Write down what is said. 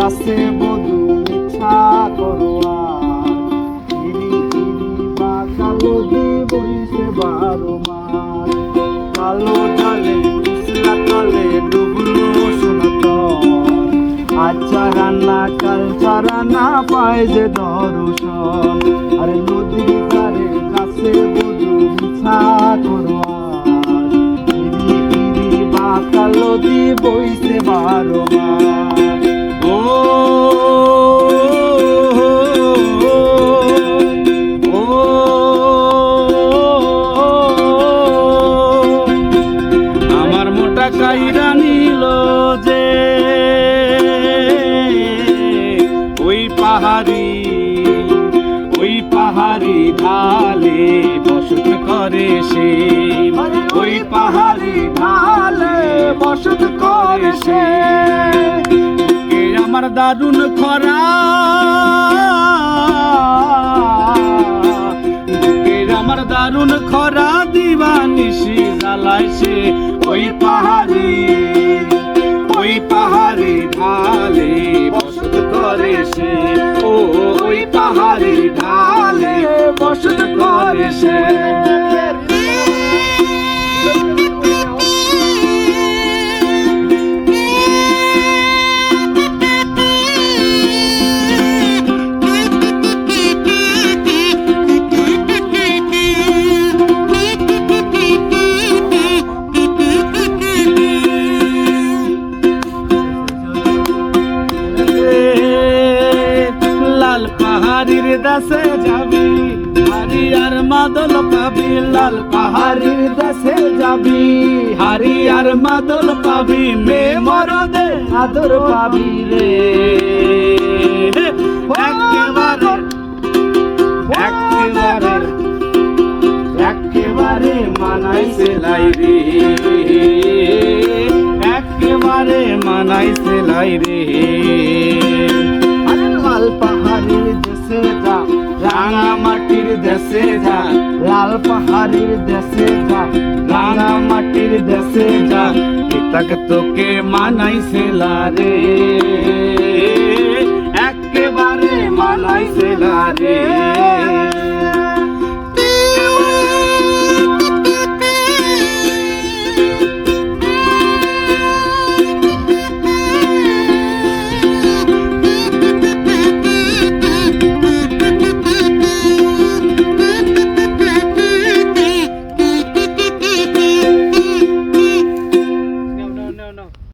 যাচ্ছে বধু মিছা করোয়া বাঁকা নদী বইছে 12 মাস কালো জলে পিছলা তলে ডুবলো সোনাতল আচ্ছা রান্না কাল ছাড়া না পায় যে দর্শন আরে নদীর ধারে যাচ্ছে বধু মিছা করোয়া বাঁকা নদী বইছে 12 মাস ও আমার মোটা কাইরা নিল যে ওই পাহাড়ি ঢালে বসত করে সে ওই পাহাড়ি ঢালে বসত করে সে আমার দারুণ খরা আমার দারুণ খরা দিবানিশি জ্বালাইছে ওই পাহাড়ি ঢালে বসত করে সে ও ওই পাহাড়ি ঢালে বসত করে সে পাহাড়ির দেশে যাবি হারিয়ার মাদল পাবি লাল পাহাড়ির দেশে যাবি হারিয়ার মাদল পাবি মে মরদে আদর পাবি রে একেবারে মানাইছে লাই রে একেবারে মানাইছে লাই রে লাল পাহাড়ির দেশে যা রাঙা মাটির দেশে যা লাল পাহাড়ির দেশে যা রাঙা মাটির দেশে যা এটাক তোকে মানাইছে রে একেবারে মানাইছে রে